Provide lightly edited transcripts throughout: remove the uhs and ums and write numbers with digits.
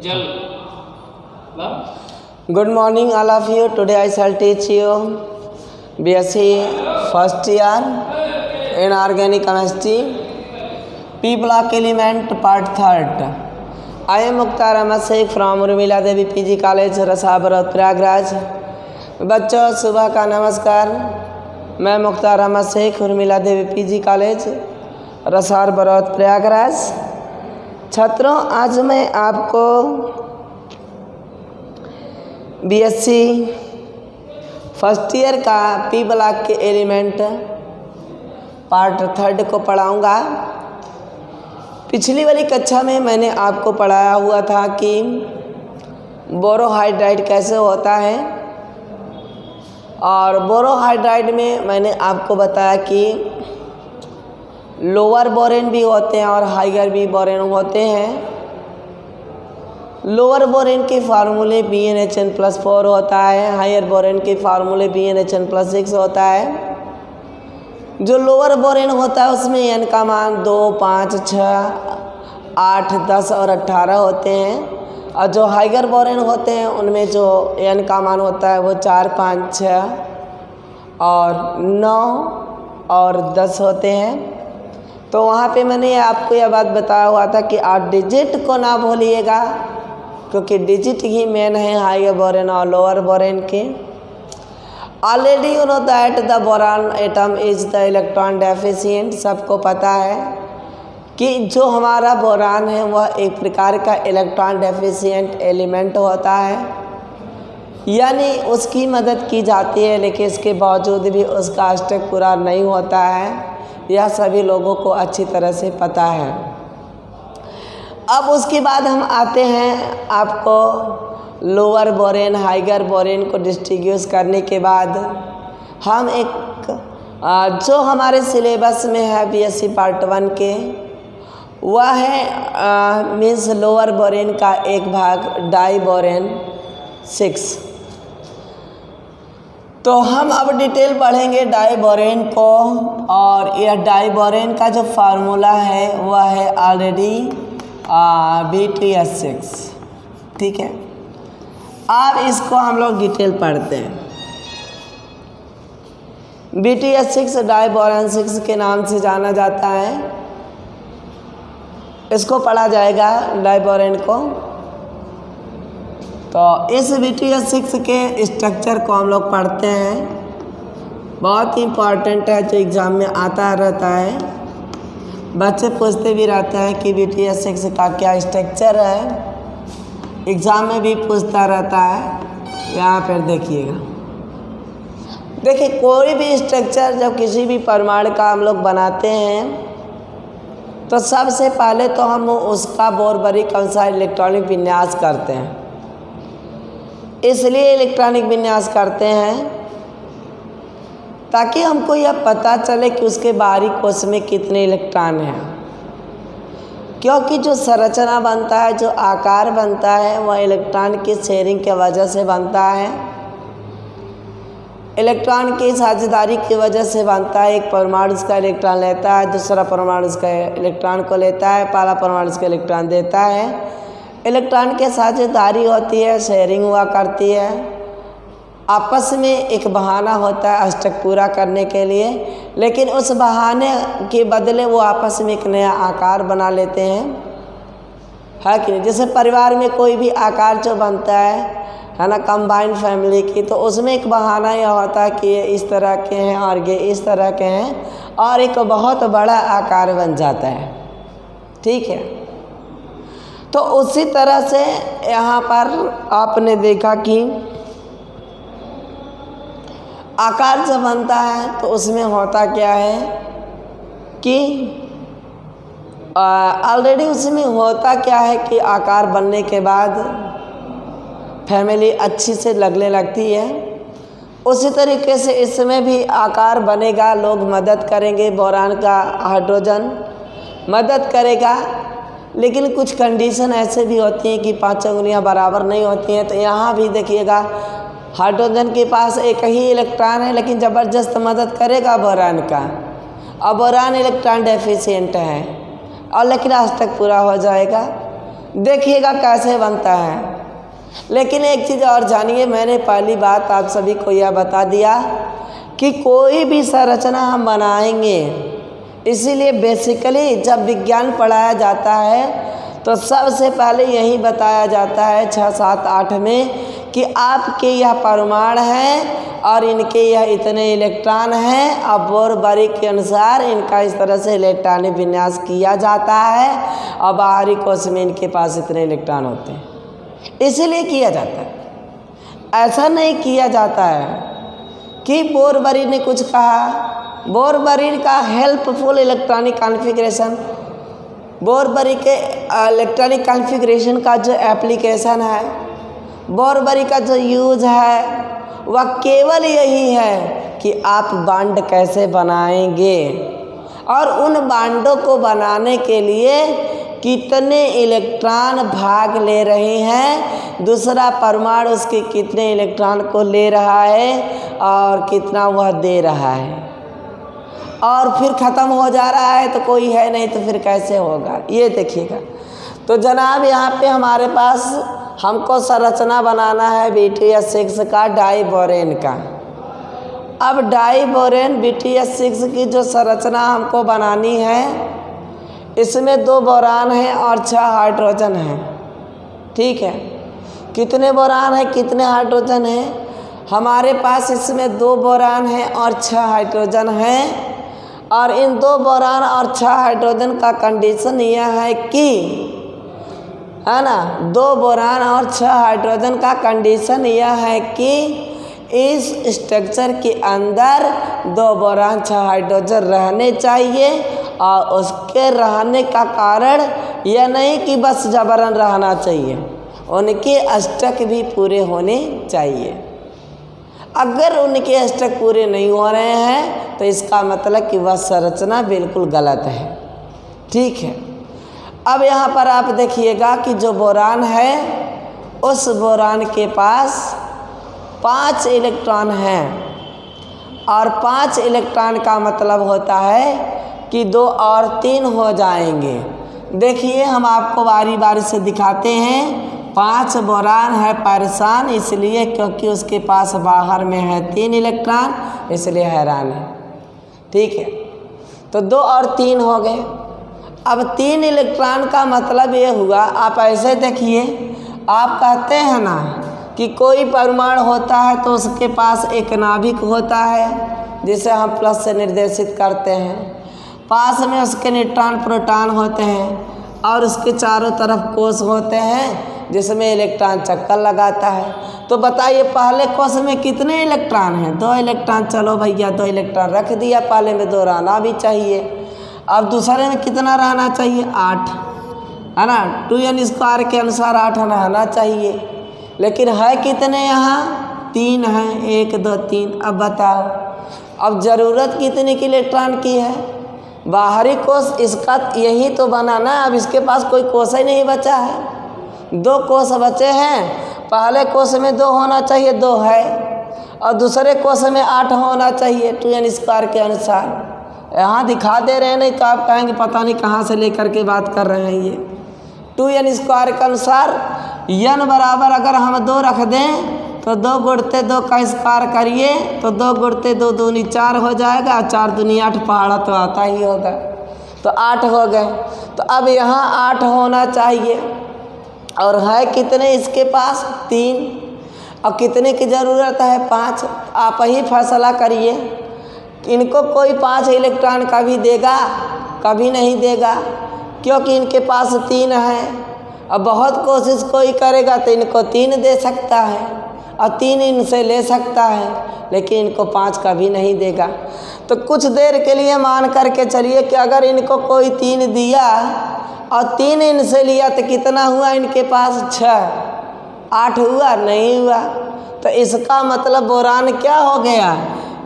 जल। Good morning all of you. Today I shall teach you BSc first year in organic chemistry, P block element part 3rd. I am Mukhtar Ahmed Sheikh from Urmila Devi PG College रसाबरौत Prayagraj. बच्चों सुबह का नमस्कार। मैं Mukhtar Ahmad Sheikh Urmila Devi PG college रसाबरौत Prayagraj. छात्रों, आज मैं आपको BSc first year का पी ब्लॉक के एलिमेंट पार्ट 3rd को पढ़ाऊंगा। पिछली वाली कक्षा में मैंने आपको पढ़ाया हुआ था कि बोरोहाइड्राइड कैसे होता है, और बोरोहाइड्राइड में मैंने आपको बताया कि लोअर बोरेन भी होते हैं और हाइगर भी बोरेन होते हैं। लोअर बोरेन के फार्मूले BnHn+4 होता है, हायर बोरेन के फार्मूले BnHn+6 होता है। जो लोअर बोरेन होता है उसमें n का मान 2, 5, 6, 8, 10 और 18 होते हैं, और जो हाइगर बोरेन होते हैं उनमें जो n का मान होता है वो 4, 5, 6 और 9 और 10 होते हैं। तो वहाँ पे मैंने आपको यह बात बताया हुआ था कि आप डिजिट को ना भूलिएगा, क्योंकि डिजिट ही मेन है हाइयर बोरेन और लोअर बोरेन के। Already you know that the boron atom is the electron deficient. सबको पता है कि जो हमारा बोरान है वह एक प्रकार का इलेक्ट्रॉन डेफिशिएंट एलिमेंट होता है, यानी उसकी मदद की जाती है लेकिन इसके बावजूद भी उसका अष्टक पूरा नहीं होता है। यह सभी लोगों को अच्छी तरह से पता है। अब उसके बाद हम आते हैं आपको लोअर बोरेन हाइगर बोरेन को डिस्टिंग्विश करने के बाद हम एक जो हमारे सिलेबस में है बीएससी पार्ट 1 के, वह है मीन्स लोअर बोरेन का एक भाग डाई बोरेन 6। तो हम अब डिटेल पढ़ेंगे डाई बोरेन को, और यह डाई बोरेन का जो फार्मूला है वह है ऑलरेडी BTS6। ठीक है, अब इसको हम लोग डिटेल पढ़ते हैं। BTS6 डाई बोरेन 6 के नाम से जाना जाता है। इसको पढ़ा जाएगा डाई बोरेन को। तो इस BTS6 के स्ट्रक्चर को हम लोग पढ़ते हैं। बहुत ही इम्पॉर्टेंट है, जो एग्ज़ाम में आता रहता है। बच्चे पूछते भी रहते हैं कि BTS6 का क्या स्ट्रक्चर है, एग्ज़ाम में भी पूछता रहता है। यहाँ पर देखिएगा, देखिए कोई भी स्ट्रक्चर जब किसी भी परमाणु का हम लोग बनाते हैं तो सबसे पहले तो हम उसका बोरबरीक अनुसार इलेक्ट्रॉनिक विन्यास करते हैं। इसलिए इलेक्ट्रॉनिक विन्यास करते हैं ताकि हमको यह पता चले कि उसके बाहरी कोश में कितने इलेक्ट्रॉन हैं, क्योंकि जो संरचना बनता है, जो आकार बनता है, वह इलेक्ट्रॉन की शेयरिंग के वजह से बनता है, इलेक्ट्रॉन की साझेदारी की वजह से बनता है। एक परमाणु उसका इलेक्ट्रॉन लेता है, दूसरा परमाणु उसका इलेक्ट्रॉन को लेता है, पहला परमाणु उसका इलेक्ट्रॉन देता है। इलेक्ट्रॉन के साझेदारी होती है, शेयरिंग हुआ करती है, आपस में एक बहाना होता है अष्टक पूरा करने के लिए, लेकिन उस बहाने के बदले वो आपस में एक नया आकार बना लेते हैं, है कि नहीं। जैसे परिवार में कोई भी आकार जो बनता है ना, कंबाइंड फैमिली की, तो उसमें एक बहाना यह होता है कि ये इस तरह के हैं और ये इस तरह के हैं, और एक बहुत बड़ा आकार बन जाता है। ठीक है, तो उसी तरह से यहाँ पर आपने देखा कि आकार जब बनता है तो उसमें होता क्या है कि ऑलरेडी उसमें होता क्या है कि आकार बनने के बाद फैमिली अच्छी से लगने लगती है। उसी तरीके से इसमें भी आकार बनेगा, लोग मदद करेंगे, बोरान का हाइड्रोजन मदद करेगा, लेकिन कुछ कंडीशन ऐसे भी होती हैं कि 5 उंगलियां बराबर नहीं होती हैं। तो यहाँ भी देखिएगा, हाइड्रोजन के पास एक ही इलेक्ट्रॉन है लेकिन ज़बरदस्त मदद करेगा बोरान का, और बोरान इलेक्ट्रॉन डेफिशिएंट है, और लेकिन आज तक पूरा हो जाएगा। देखिएगा कैसे बनता है। लेकिन एक चीज़ और जानिए, मैंने पहली बात आप सभी को यह बता दिया कि कोई भी संरचना हम बनाएंगे, इसीलिए बेसिकली जब विज्ञान पढ़ाया जाता है तो सबसे पहले यही बताया जाता है 6, 7, 8 में कि आपके यह परमाणु हैं और इनके यह इतने इलेक्ट्रॉन हैं। अब बोर-बारी के अनुसार इनका इस तरह से इलेक्ट्रॉनिक विन्यास किया जाता है और बाहरी कोश में इनके पास इतने इलेक्ट्रॉन होते हैं, इसीलिए किया जाता है। ऐसा नहीं किया जाता है कि बोर-बारी ने कुछ कहा। बोर-बारी का हेल्पफुल इलेक्ट्रॉनिक कॉन्फ़िगरेशन, बोर-बारी के इलेक्ट्रॉनिक कॉन्फ़िगरेशन का जो एप्लीकेशन है, बोर-बारी का जो यूज़ है, वह केवल यही है कि आप बॉन्ड कैसे बनाएंगे और उन बॉन्डों को बनाने के लिए कितने इलेक्ट्रॉन भाग ले रहे हैं, दूसरा परमाणु उसके कितने इलेक्ट्रॉन को ले रहा है और कितना वह दे रहा है, और फिर ख़त्म हो जा रहा है तो कोई है नहीं तो फिर कैसे होगा, ये देखिएगा। तो जनाब यहाँ पे हमारे पास हमको संरचना बनाना है BTS6 का, डाई बोरेन का। अब डाई बोरेन BTS6 की जो संरचना हमको बनानी है, इसमें 2 बोरान हैं और 6 हाइड्रोजन हैं, ठीक है। कितने बोरान हैं, कितने हाइड्रोजन हैं? हमारे पास इसमें 2 बोरान हैं और 6 हाइड्रोजन हैं। और इन 2 बोरान और 6 हाइड्रोजन का कंडीशन यह है कि, है ना, 2 बोरान और 6 हाइड्रोजन का कंडीशन यह है कि इस स्ट्रक्चर के अंदर 2 बोरान 6 हाइड्रोजन रहने चाहिए। और उसके रहने का कारण यह नहीं कि बस जबरन रहना चाहिए, उनके अष्टक भी पूरे होने चाहिए। अगर उनके अष्टक पूरे नहीं हो रहे हैं तो इसका मतलब कि वह संरचना बिल्कुल गलत है, ठीक है। अब यहाँ पर आप देखिएगा कि जो बोरान है, उस बोरान के पास 5 इलेक्ट्रॉन हैं और 5 इलेक्ट्रॉन का मतलब होता है कि 2 और 3 हो जाएंगे। देखिए हम आपको बारी बारी से दिखाते हैं। 5 बोरान है परेशान इसलिए क्योंकि उसके पास बाहर में है 3 इलेक्ट्रॉन, इसलिए हैरान है, ठीक है। तो 2 और 3 हो गए। अब 3 इलेक्ट्रॉन का मतलब ये हुआ, आप ऐसे देखिए, आप कहते हैं ना कि कोई परमाणु होता है तो उसके पास एक नाभिक होता है जिसे हम प्लस से निर्देशित करते हैं, पास में उसके न्यूट्रॉन प्रोटॉन होते हैं और उसके चारों तरफ कोश होते हैं जिसमें इलेक्ट्रॉन चक्कर लगाता है। तो बताइए पहले कोश में कितने इलेक्ट्रॉन हैं? 2 इलेक्ट्रॉन। चलो भैया 2 इलेक्ट्रॉन रख दिया, पहले में 2 रहना भी चाहिए। अब दूसरे में कितना रहना चाहिए? 8, है ना। 2n² के अनुसार 8 रहना चाहिए, लेकिन है कितने यहाँ? 3 हैं, 1, 2, 3। अब बताओ, अब ज़रूरत कितने की इलेक्ट्रॉन की है? बाहरी कोश इसका यही तो बनाना है। अब इसके पास कोई कोश ही नहीं बचा है, 2 कोश बचे हैं। पहले कोश में 2 होना चाहिए, 2 है, और दूसरे कोश में 8 होना चाहिए 2n² के अनुसार। यहाँ दिखा दे रहे हैं, नहीं तो आप कहेंगे पता नहीं कहाँ से लेकर के बात कर रहे हैं। ये 2n² के अनुसार n बराबर अगर हम 2 रख दें तो 2 गुणते 2 का स्क्वायर करिए तो 2 गुणते 2 दूनी 4 हो जाएगा, 4 दूनी 8, पहाड़ा तो आता ही होगा, तो 8 हो गए। तो अब यहाँ 8 होना चाहिए और है कितने इसके पास? 3। अब कितने की ज़रूरत है? 5। आप ही फैसला करिए। इनको कोई 5 इलेक्ट्रॉन कभी देगा? कभी नहीं देगा, क्योंकि इनके पास 3 है। अब बहुत कोशिश कोई करेगा तो इनको 3 दे सकता है और 3 इनसे ले सकता है, लेकिन इनको 5 कभी नहीं देगा। तो कुछ देर के लिए मान करके चलिए कि अगर इनको कोई 3 दिया और 3 इनसे लिया तो कितना हुआ इनके पास? 6। 8 हुआ? नहीं हुआ। तो इसका मतलब बोरान क्या हो गया?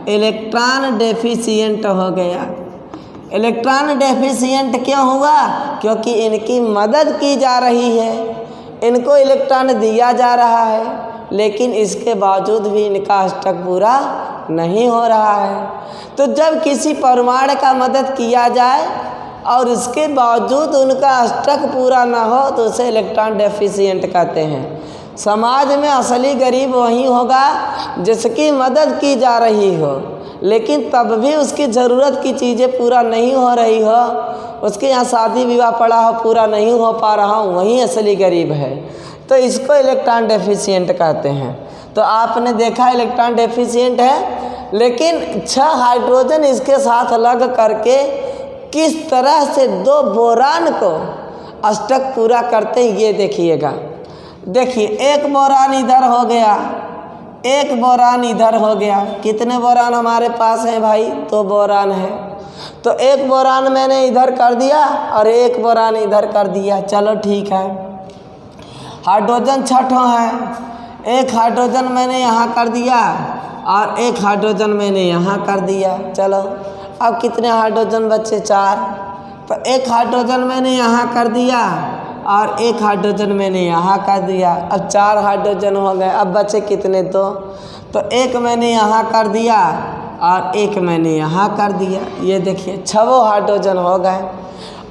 इलेक्ट्रॉन डेफिशिएंट हो गया। इलेक्ट्रॉन डेफिशिएंट क्यों हुआ? क्योंकि इनकी मदद की जा रही है, इनको इलेक्ट्रॉन दिया जा रहा है, लेकिन इसके बावजूद भी इनका अष्टक पूरा नहीं हो रहा है। तो जब किसी परमाणु का मदद किया जाए और इसके बावजूद उनका अष्टक पूरा ना हो तो उसे इलेक्ट्रॉन डेफिशिएंट कहते हैं। समाज में असली गरीब वही होगा जिसकी मदद की जा रही हो, लेकिन तब भी उसकी ज़रूरत की चीज़ें पूरा नहीं हो रही हो, उसके यहाँ शादी विवाह पड़ा हो पूरा नहीं हो पा रहा हो, वही असली गरीब है। तो इसको इलेक्ट्रॉन डेफिशिएंट कहते हैं। तो आपने देखा इलेक्ट्रॉन डेफिशिएंट है, लेकिन 6 हाइड्रोजन इसके साथ लग करके किस तरह से 2 बोरान को अष्टक पूरा करते हैं ये देखिएगा। देखिए, एक बोरान इधर हो गया, एक बोरान इधर हो गया। कितने बोरान हमारे पास हैं भाई? 2 बोरान है। तो एक बोरान मैंने इधर कर दिया और एक बोरान इधर कर दिया, चलो ठीक है। हाइड्रोजन 6 है, एक हाइड्रोजन मैंने यहाँ कर दिया और एक हाइड्रोजन मैंने यहाँ कर दिया, चलो अब कितने हाइड्रोजन बचे? 4। तो एक हाइड्रोजन मैंने यहाँ कर दिया और एक हाइड्रोजन मैंने यहाँ कर दिया, अब 4 हाइड्रोजन हो गए। अब बचे कितने? 2। तो एक मैंने यहाँ कर दिया और एक मैंने यहाँ कर दिया, ये देखिए 6 हाइड्रोजन हो गए।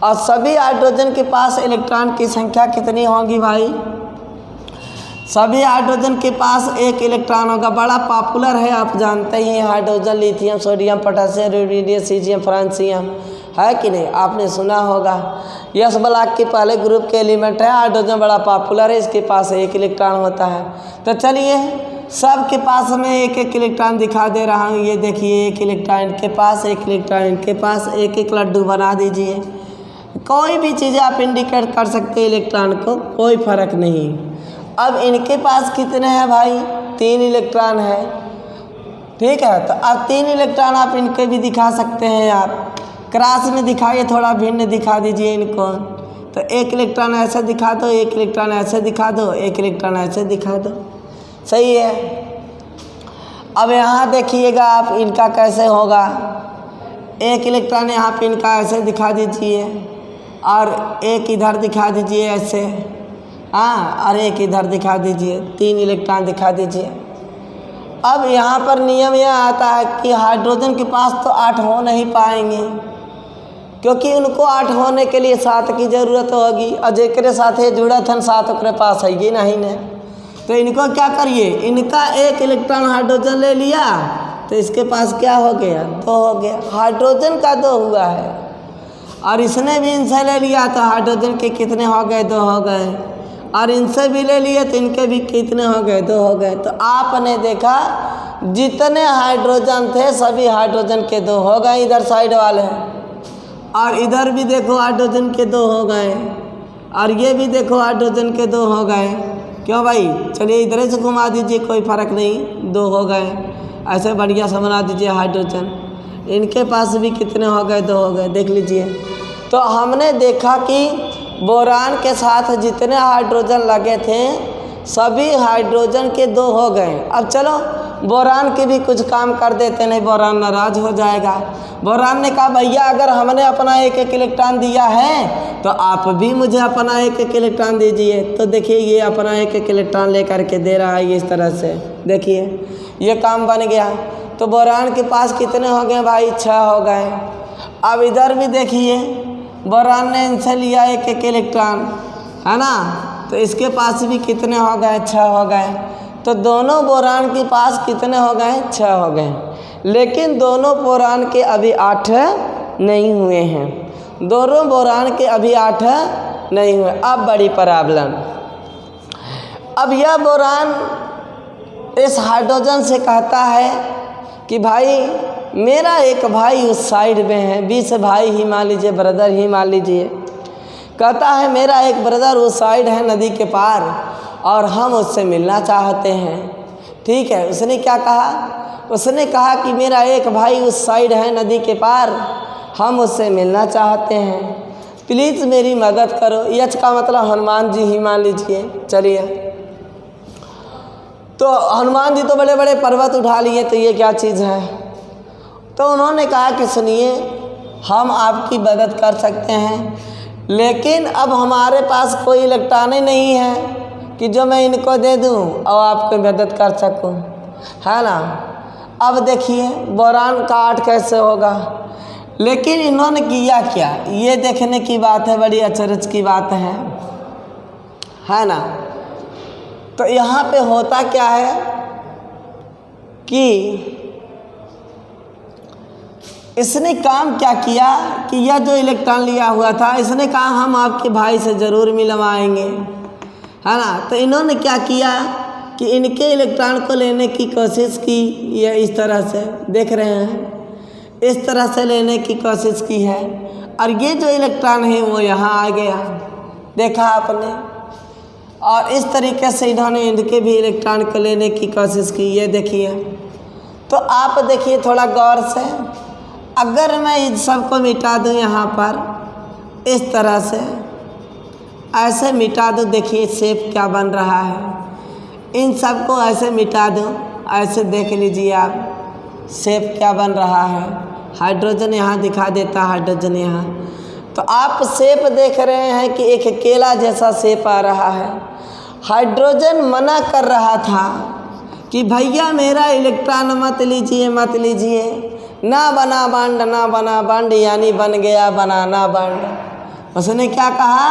और सभी हाइड्रोजन के पास इलेक्ट्रॉन की संख्या कितनी होगी भाई? सभी हाइड्रोजन के पास 1 इलेक्ट्रॉन होगा। बड़ा पॉपुलर है, आप जानते ही हैं, hydrogen, lithium, sodium, potassium, rubidium, caesium, francium, है कि नहीं? आपने सुना होगा। यस ब्लॉक के पहले ग्रुप के एलिमेंट है। हाइड्रोजन बड़ा पॉपुलर है, इसके पास 1 इलेक्ट्रॉन होता है। तो चलिए सब के पास मैं 1-1 इलेक्ट्रॉन दिखा दे रहा हूँ। ये देखिए 1 इलेक्ट्रॉन इनके पास, 1 इलेक्ट्रॉन इनके पास, 1-1 लड्डू बना दीजिए। कोई भी चीज़ें आप इंडिकेट कर सकते हैं इलेक्ट्रॉन को, कोई फर्क नहीं। अब इनके पास कितने हैं भाई? 3 इलेक्ट्रॉन है, ठीक है। तो अब 3 इलेक्ट्रॉन आप इनके भी दिखा सकते हैं। आप क्रॉस में दिखाइए, थोड़ा भिन्न दिखा दीजिए इनको। तो 1 इलेक्ट्रॉन ऐसे दिखा दो, 1 इलेक्ट्रॉन ऐसे दिखा दो, 1 इलेक्ट्रॉन ऐसे दिखा दो, सही है। अब यहाँ देखिएगा आप इनका कैसे होगा। 1 इलेक्ट्रॉन यहाँ पे इनका ऐसे दिखा दीजिए और 1 इधर दिखा दीजिए ऐसे, हाँ, और 1 इधर दिखा दीजिए, 3 इलेक्ट्रॉन दिखा दीजिए। अब यहाँ पर नियम यह आता है कि हाइड्रोजन के पास तो 8 हो नहीं पाएंगे, क्योंकि उनको 8 होने के लिए 7 की ज़रूरत होगी, और जेकरे साथ ये जुड़ा था 7 ओकरे पास है ये नहीं ने। तो इनको क्या करिए, इनका 1 इलेक्ट्रॉन हाइड्रोजन ले लिया तो इसके पास क्या हो गया? 2 हो गया। हाइड्रोजन का 2 हुआ है, और इसने भी इनसे ले लिया तो हाइड्रोजन के कितने हो गए? 2 हो गए। और इनसे भी ले लिए तो इनके भी कितने हो गए? 2 हो गए। तो आपने देखा जितने हाइड्रोजन थे सभी हाइड्रोजन के 2 हो गए इधर साइड वाले, और इधर भी देखो हाइड्रोजन के 2 हो गए, और ये भी देखो हाइड्रोजन के 2 हो गए। क्यों भाई? चलिए इधर से घुमा दीजिए, कोई फ़र्क नहीं, 2 हो गए। ऐसे बढ़िया से बना दीजिए हाइड्रोजन। इनके पास भी कितने हो गए? 2 हो गए, देख लीजिए। तो हमने देखा कि बोरान के साथ जितने हाइड्रोजन लगे थे सभी हाइड्रोजन के 2 हो गए। अब चलो बोरान के भी कुछ काम कर देते, नहीं बोरान नाराज हो जाएगा। बोरान ने कहा भैया अगर हमने अपना 1-1 इलेक्ट्रॉन दिया है तो आप भी मुझे अपना 1-1 इलेक्ट्रॉन दीजिए। तो देखिए ये अपना 1-1 इलेक्ट्रॉन ले करके दे रहा है इस तरह से, देखिए ये काम बन गया। तो बोरान के पास कितने हो गए भाई? 6 हो गए। अब इधर भी देखिए बोरान ने इनसे लिया 1-1 इलेक्ट्रॉन, है ना? तो इसके पास भी कितने हो गए? 6 हो गए। तो दोनों बोरान के पास कितने हो गए? 6 हो गए। लेकिन दोनों बोरान के अभी 8 नहीं हुए हैं, दोनों बोरान के अभी 8 नहीं हुए। अब बड़ी प्रॉब्लम, अब यह बोरान इस हाइड्रोजन से कहता है कि भाई मेरा एक भाई उस साइड में है, 20 भाई ही मान लीजिए, ब्रदर ही मान लीजिए, कहता है मेरा एक ब्रदर उस साइड है नदी के पार और हम उससे मिलना चाहते हैं। ठीक है, उसने क्या कहा? उसने कहा कि मेरा एक भाई उस साइड है नदी के पार, हम उससे मिलना चाहते हैं, प्लीज़ मेरी मदद करो। यच का मतलब हनुमान जी ही मान लीजिए। चलिए, तो हनुमान जी तो बड़े बड़े पर्वत उठा लिए, तो ये क्या चीज़ है? तो उन्होंने कहा कि सुनिए हम आपकी मदद कर सकते हैं, लेकिन अब हमारे पास कोई इलेक्ट्रॉन ही नहीं है कि जो मैं इनको दे दूं और आपको मदद कर सकूं, है ना? अब देखिए बोरान का 8 कैसे होगा? लेकिन इन्होंने किया क्या, ये देखने की बात है, बड़ी अचरज की बात है ना। तो यहाँ पे होता क्या है कि इसने काम क्या किया कि यह जो इलेक्ट्रॉन लिया हुआ था, इसने कहा हम आपके भाई से ज़रूर मिलवाएंगे, है ना। तो इन्होंने क्या किया कि इनके इलेक्ट्रॉन को लेने की कोशिश की, यह इस तरह से देख रहे हैं, इस तरह से लेने की कोशिश की है, और ये जो इलेक्ट्रॉन है वो यहाँ आ गया, देखा आपने। और इस तरीके से इन्होंने इनके भी इलेक्ट्रॉन को लेने की कोशिश की, ये देखिए। तो आप देखिए थोड़ा गौर से, अगर मैं इन सबको मिटा दूँ यहाँ पर इस तरह से, ऐसे मिटा दूँ, देखिए शेप क्या बन रहा है। इन सबको ऐसे मिटा दूँ, ऐसे देख लीजिए आप शेप क्या बन रहा है। हाइड्रोजन यहाँ दिखा देता, हाइड्रोजन यहाँ। तो आप शेप देख रहे हैं कि एक केला जैसा शेप आ रहा है। हाइड्रोजन मना कर रहा था कि भैया मेरा इलेक्ट्रॉन मत लीजिए, मत लीजिए, ना बना बांड, ना बना बांड, यानी बन गया बनाना बांड। उसने क्या कहा,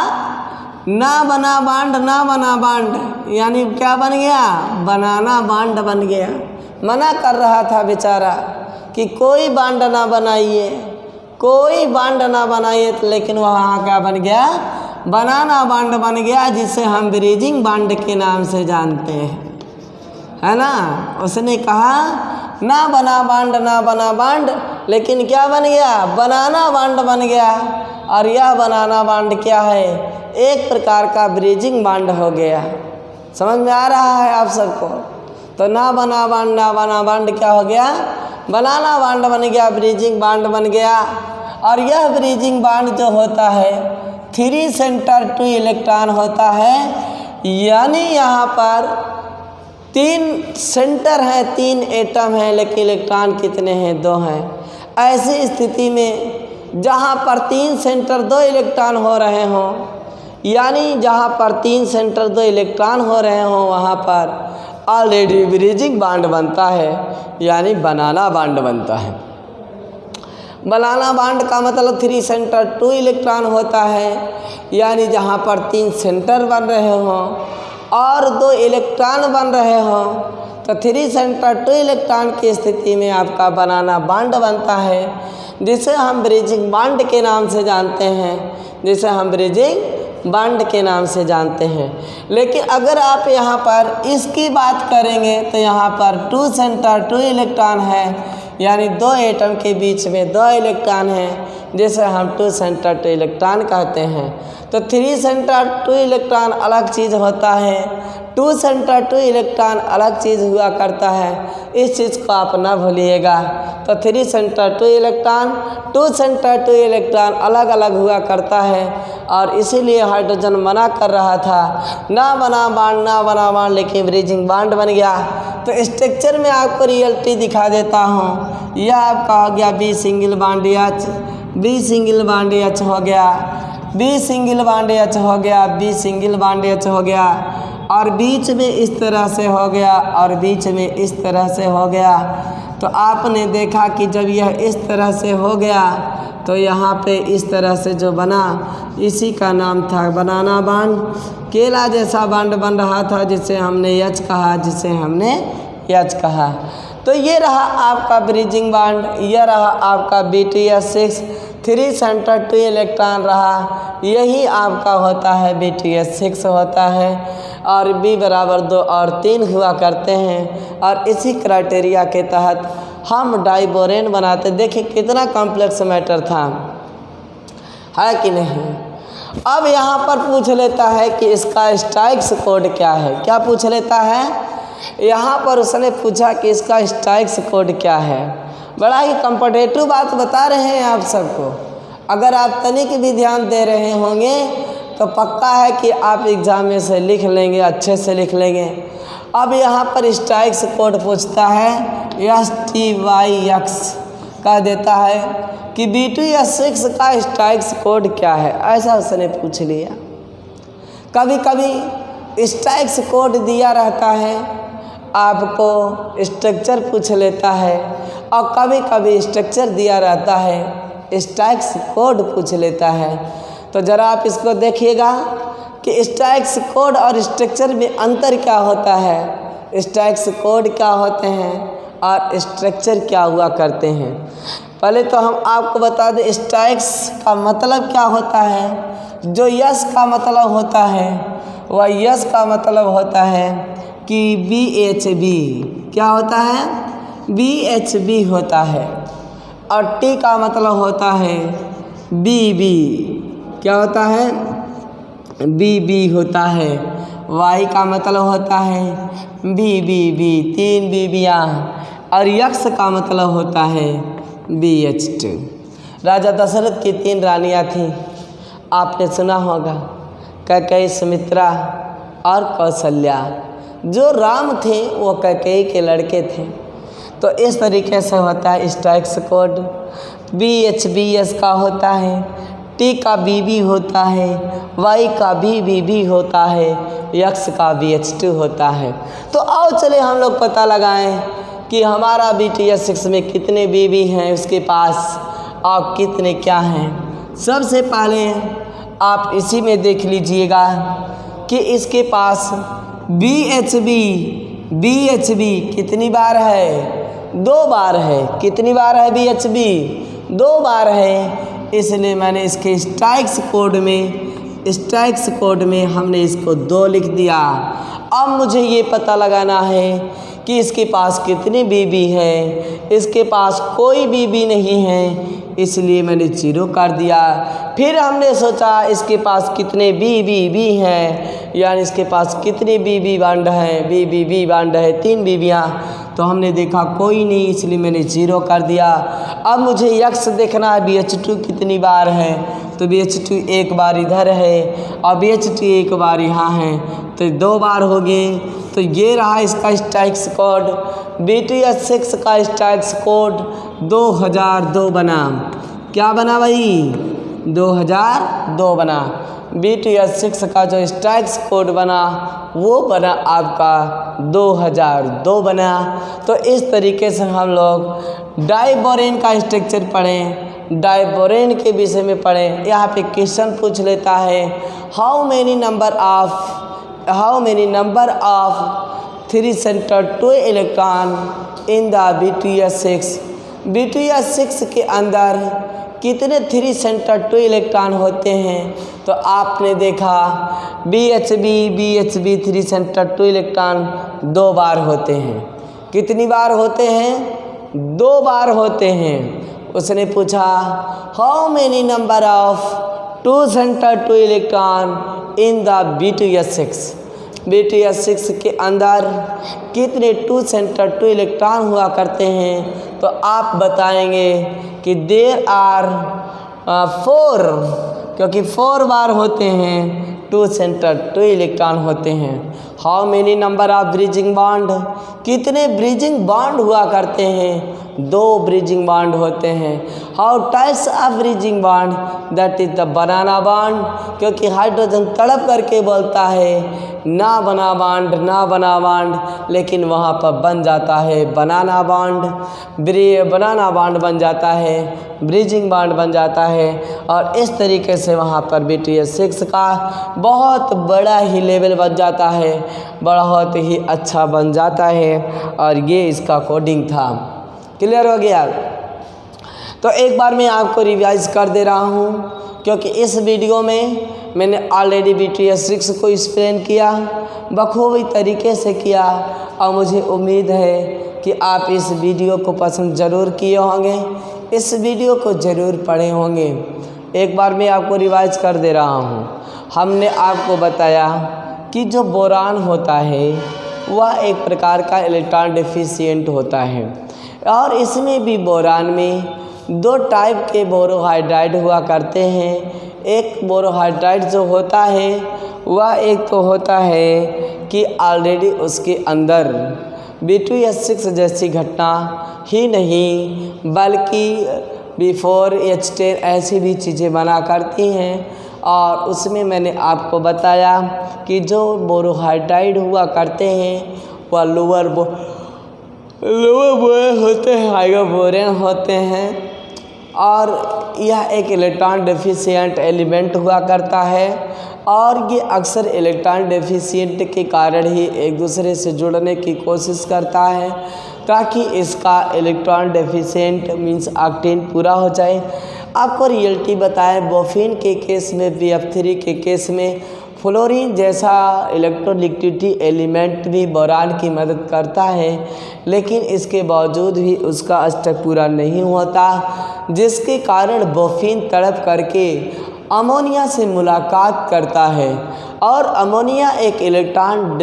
ना बना बांड, ना बना बांड, यानी क्या बन गया, बनाना बांड बन गया। मना कर रहा था बेचारा कि कोई बांड ना बनाइए, कोई बांड ना बनाइए, लेकिन वहाँ क्या बन गया, बनाना बांड बन गया, जिसे हम ब्रीजिंग बांड के नाम से जानते हैं, है ना। उसने कहा ना बना बांड, ना बना बांड, लेकिन क्या बन गया, बनाना बांड बन गया। और यह बनाना बांड क्या है, एक प्रकार का ब्रीजिंग बांड हो गया। समझ में आ रहा है आप सबको। तो ना बना बांड, ना बना बांड क्या हो गया, बनाना बांड बन गया, ब्रीजिंग बांड बन गया। और यह ब्रीजिंग बांड जो होता है 3 सेंटर 2 इलेक्ट्रॉन होता है, यानी यहाँ पर 3 सेंटर हैं, 3 एटम हैं, लेकिन इलेक्ट्रॉन कितने हैं, 2 हैं। ऐसी स्थिति में जहाँ पर 3 सेंटर 2 इलेक्ट्रॉन हो रहे हों, यानी जहाँ पर 3 सेंटर 2 इलेक्ट्रॉन हो रहे हों, वहाँ पर ऑलरेडी ब्रीजिंग बांड बनता है, यानी बनाना बांड बनता है। बनाना बांड का मतलब 3 सेंटर 2 इलेक्ट्रॉन होता है, यानी जहाँ पर 3 सेंटर बन रहे हों और 2 इलेक्ट्रॉन बन रहे हों, तो 3 सेंटर 2 इलेक्ट्रॉन की स्थिति में आपका बनाना बांड बनता है, जिसे हम ब्रीजिंग बांड के नाम से जानते हैं, जिसे हम ब्रीजिंग बांड के नाम से जानते हैं। लेकिन अगर आप यहाँ पर इसकी बात करेंगे तो यहाँ पर 2 सेंटर 2 इलेक्ट्रॉन है, यानी 2 एटम के बीच में 2 इलेक्ट्रॉन हैं, जिसे हम 2 सेंटर 2 इलेक्ट्रॉन कहते हैं। तो 3 सेंटर 2 इलेक्ट्रॉन अलग चीज़ होता है, 2 सेंटर 2 इलेक्ट्रॉन अलग चीज़ हुआ करता है, इस चीज़ को आप ना भूलिएगा। तो 3 सेंटर 2 इलेक्ट्रॉन 2 सेंटर 2 इलेक्ट्रॉन अलग अलग हुआ करता है, और इसीलिए हाइड्रोजन मना कर रहा था, ना बना बांड, ना बना बांड, लेकिन ब्रीजिंग बांड बन गया। तो स्ट्रक्चर में आपको रियलिटी दिखा देता हूँ। यह आपका हो गया B single bond H, B single bond H हो गया, बी सिंगल बांड एच हो गया, बी सिंगल बांड एच हो गया, और बीच में इस तरह से हो गया, और बीच में इस तरह से हो गया। तो आपने देखा कि जब यह इस तरह से हो गया तो यहाँ पे इस तरह से जो बना, इसी का नाम था बनाना बांड। केला जैसा बांड बन रहा था, जिसे हमने एच कहा, जिसे हमने एच कहा। तो ये रहा आपका ब्रीजिंग बांड, यह रहा आपका BTS6, 3 सेंटर 2 इलेक्ट्रॉन रहा, यही आपका होता है BTS6 होता है, और B बराबर 2 और 3 हुआ करते हैं। और इसी क्राइटेरिया के तहत हम डाइबोरेन बनाते। देखिए कितना कॉम्प्लेक्स मैटर था, है कि नहीं। अब यहाँ पर पूछ लेता है कि इसका स्टाइक्स कोड क्या है। क्या पूछ लेता है, यहाँ पर उसने पूछा कि इसका स्टाइक्स कोड क्या है। बड़ा ही कम्पिटेटिव बात बता रहे हैं आप सबको। अगर आप तनिक भी ध्यान दे रहे होंगे तो पक्का है कि आप एग्ज़ाम में से लिख लेंगे, अच्छे से लिख लेंगे। अब यहाँ पर स्टाइक्स कोड पूछता है, STYX कह देता है कि BTS6 का स्टाइक्स कोड क्या है, ऐसा उसने पूछ लिया। कभी कभी स्टाइक्स कोड दिया रहता है, आपको स्ट्रक्चर पूछ लेता है, और कभी कभी स्ट्रक्चर दिया रहता है, स्टैक्स कोड पूछ लेता है। तो ज़रा आप इसको देखिएगा कि स्टैक्स कोड और स्ट्रक्चर में अंतर क्या होता है। स्टैक्स कोड क्या होते हैं और स्ट्रक्चर क्या हुआ करते हैं। पहले तो हम आपको बता दें स्टैक्स का मतलब क्या होता है। जो यस का मतलब होता है वह यस का मतलब होता है कि BHB क्या होता है, BHB होता है। और टी का मतलब होता है BB क्या होता है, BB होता है। वाई का मतलब होता है BBB 3 बीबियाँ। और यक्स का मतलब होता है BH2। राजा दशरथ की 3 रानियाँ थीं, आपने सुना होगा, कैकेयी, सुमित्रा और कौशल्या। जो राम थे वो कैकेयी के लड़के थे। तो इस तरीके से होता है स्टैक्स कोड। BHBS का होता है, टी का BB होता है, वाई का BBB होता है, यक्स का BH2 होता है। तो आओ चले हम लोग पता लगाएं कि हमारा BTS6 में कितने BB हैं उसके पास और कितने क्या हैं। सबसे पहले आप इसी में देख लीजिएगा कि इसके पास BHB कितनी बार है, 2 बार है। कितनी बार है BHB, 2 बार है। इसलिए मैंने इसके स्टैक्स कोड में हमने इसको 2 लिख दिया। अब मुझे ये पता लगाना है कि इसके पास कितने BB है। इसके पास कोई BB नहीं है, इसलिए मैंने 0 कर दिया। फिर हमने सोचा इसके पास कितने BBB हैं, यानी इसके पास कितने BB बॉन्ड हैं। BBB बॉन्ड है 3 बीबियाँ। तो हमने देखा कोई नहीं, इसलिए मैंने 0 कर दिया। अब मुझे यक्स देखना है BH2 कितनी बार है। तो BH2 1 बार इधर है और BH2 1 बार यहाँ है, तो 2 बार हो गए। तो ये रहा इसका स्टैक्स कोड। BTS6 का स्टैक्स कोड 2002 बना। क्या बना भाई, 2002 बना। BTS6 का जो स्टैक्स कोड बना वो बना आपका 2002 बना। तो इस तरीके से हम लोग डाइबोरेन का स्ट्रक्चर पढ़ें, डाइबोरेन के विषय में पढ़ें। यहाँ पे क्वेश्चन पूछ लेता है how many number of 3 centre 2 electron in the BTS6। BTS6 के अंदर कितने 3 सेंटर 2 इलेक्ट्रॉन होते हैं। तो आपने देखा BHB 3 सेंटर 2 इलेक्ट्रॉन 2 बार होते हैं। कितनी बार होते हैं, 2 बार होते हैं। उसने पूछा how many number of 2 centre 2 electron in the BTS6। BTS6 के अंदर कितने 2 सेंटर 2 इलेक्ट्रॉन हुआ करते हैं। तो आप बताएंगे कि देयर आर 4, क्योंकि 4 बार होते हैं 2 सेंटर 2 इलेक्ट्रॉन होते हैं। How many number of bridging bond, कितने ब्रिजिंग बॉन्ड हुआ करते हैं, 2 ब्रिजिंग बॉन्ड होते हैं। How types of bridging bond, that is the banana bond, क्योंकि हाइड्रोजन तड़प करके बोलता है ना बना बॉन्ड, लेकिन वहाँ पर बन जाता है बनाना बॉन्ड। बनाना बॉन्ड बन जाता है, ब्रिजिंग बॉन्ड बन जाता है। और इस तरीके से वहाँ पर BTS6 का बहुत बड़ा ही लेवल बन जाता है, बहुत ही अच्छा बन जाता है। और ये इसका कोडिंग था। क्लियर हो गया। तो एक बार मैं आपको रिवाइज कर दे रहा हूँ, क्योंकि इस वीडियो में मैंने ऑलरेडी BTS6 को एक्सप्लेन किया, बखूबी तरीके से किया। और मुझे उम्मीद है कि आप इस वीडियो को पसंद ज़रूर किए होंगे, इस वीडियो को ज़रूर पढ़े होंगे। एक बार मैं आपको रिवाइज कर दे रहा हूँ। हमने आपको बताया कि जो बोरान होता है वह एक प्रकार का इलेक्ट्रॉन डेफिशिएंट होता है। और इसमें भी बोरान में 2 टाइप के बोरोहाइड्राइड हुआ करते हैं। एक बोरोहाइड्राइड जो होता है वह एक तो होता है कि ऑलरेडी उसके अंदर BTS6 जैसी घटना ही नहीं बल्कि B4 H10 ऐसी भी चीज़ें बना करती हैं। और उसमें मैंने आपको बताया कि जो बोरोहाइड्राइड हुआ करते हैं वह लोअर बोरेन होते हैं, हाइयर बोरेन होते हैं। और यह एक इलेक्ट्रॉन डेफिशिएंट एलिमेंट हुआ करता है और ये अक्सर इलेक्ट्रॉन डेफिशिएंट के कारण ही एक दूसरे से जुड़ने की कोशिश करता है ताकि इसका इलेक्ट्रॉन डेफिशिएंट मींस ऑक्टेन पूरा हो जाए। आपको रियलिटी बताएं, बोफिन के केस में, BF3 के केस में फ्लोरीन जैसा इलेक्ट्रोलिटिलिटी एलिमेंट भी बोरान की मदद करता है, लेकिन इसके बावजूद भी उसका अष्टक पूरा नहीं होता, जिसके कारण बोफिन तड़प करके अमोनिया से मुलाकात करता है और अमोनिया एक इलेक्ट्रॉन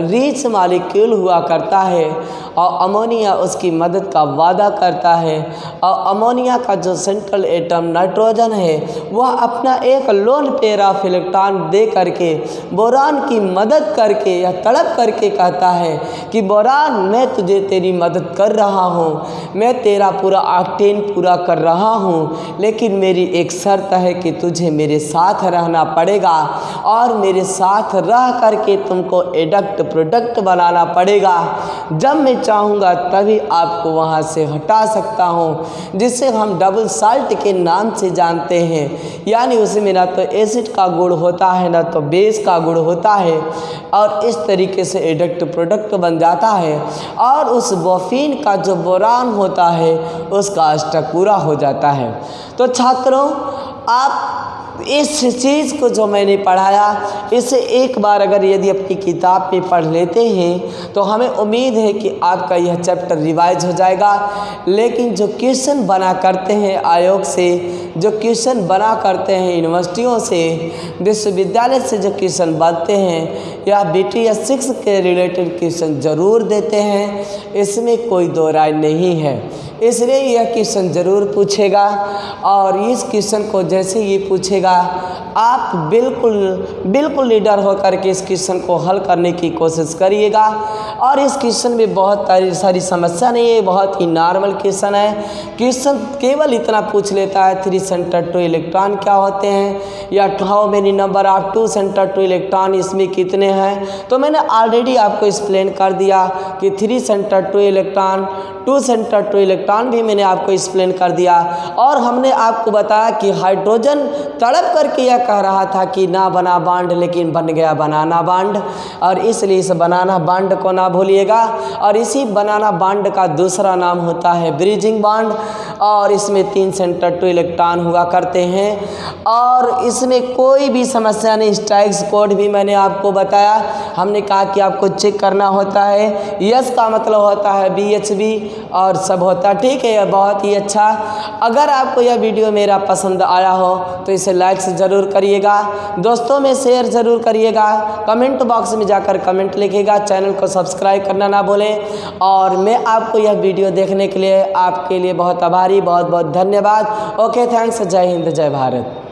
रिच मॉलिक्यूल हुआ करता है और अमोनिया उसकी मदद का वादा करता है और अमोनिया का जो सेंट्रल एटम नाइट्रोजन है वह अपना एक लोन पेयर ऑफ इलेक्ट्रॉन दे करके बोरान की मदद करके या तड़प करके कहता है कि बोरान मैं तुझे तेरी मदद कर रहा हूँ, मैं तेरा पूरा ऑक्टेन पूरा कर रहा हूँ, लेकिन मेरी एक शर्त है कि तुझे मेरे साथ रहना पड़ेगा और मेरे साथ रह करके तुमको एडक्ट प्रोडक्ट बनाना पड़ेगा। जब मैं चाहूँगा तभी आपको वहाँ से हटा सकता हूँ, जिसे हम डबल साल्ट के नाम से जानते हैं। यानी उसमें ना तो एसिड का गुण होता है ना तो बेस का गुण होता है और इस तरीके से एडक्ट प्रोडक्ट बन जाता है और उस बोफिन का जो बोरान होता है उसका अष्टक पूरा हो जाता है। तो छात्रों, आप इस चीज़ को जो मैंने पढ़ाया इसे एक बार अगर यदि अपनी किताब में पढ़ लेते हैं तो हमें उम्मीद है कि आपका यह चैप्टर रिवाइज हो जाएगा। लेकिन जो क्वेश्चन बना करते हैं आयोग से, जो क्वेश्चन बना करते हैं यूनिवर्सिटियों से, विश्वविद्यालय से जो क्वेश्चन बनते हैं या BTS 6 के रिलेटेड क्वेश्चन ज़रूर देते हैं, इसमें कोई दो राय नहीं है। इसलिए यह क्वेश्चन ज़रूर पूछेगा और इस क्वेश्चन को जैसे ये पूछेगा आप बिल्कुल लीडर होकर के इस क्वेश्चन को हल करने की कोशिश करिएगा। और इस क्वेश्चन में बहुत सारी समस्या नहीं है, बहुत ही नॉर्मल क्वेश्चन है। क्वेश्चन केवल इतना पूछ लेता है 3 सेंटर टू इलेक्ट्रॉन क्या होते हैं या how many number of 2 centre two electron इसमें कितने हैं। तो मैंने ऑलरेडी आपको एक्सप्लेन कर दिया कि 3 centre two electron, 2 centre two electron भी मैंने आपको एक्सप्लेन कर दिया। और हमने आपको बताया कि हाइड्रोजन तड़प करके यह कह रहा था कि ना बना बांड लेकिन बन गया बनाना बांड, और इसलिए इस बनाना बांड को ना भूलिएगा। और इसी बनाना बांड का दूसरा नाम होता है ब्रिजिंग बांड और इसमें 3 सेंटर टू इलेक्ट्रॉन हुआ करते हैं और इसमें कोई भी समस्या नहीं। स्टाइक्स कोड भी मैंने आपको बताया, हमने कहा कि आपको चेक करना होता है। यस का मतलब होता है BHB और सब होता है, ठीक है। बहुत ही अच्छा। अगर आपको यह वीडियो मेरा पसंद आया हो तो इसे लाइक ज़रूर करिएगा, दोस्तों में शेयर ज़रूर करिएगा, कमेंट बॉक्स में जाकर कमेंट लिखिएगा, चैनल को सब्सक्राइब करना ना भूलें। और मैं आपको यह वीडियो देखने के लिए आपके लिए बहुत आभारी, बहुत बहुत धन्यवाद। Okay, thanks. जय हिंद, जय भारत।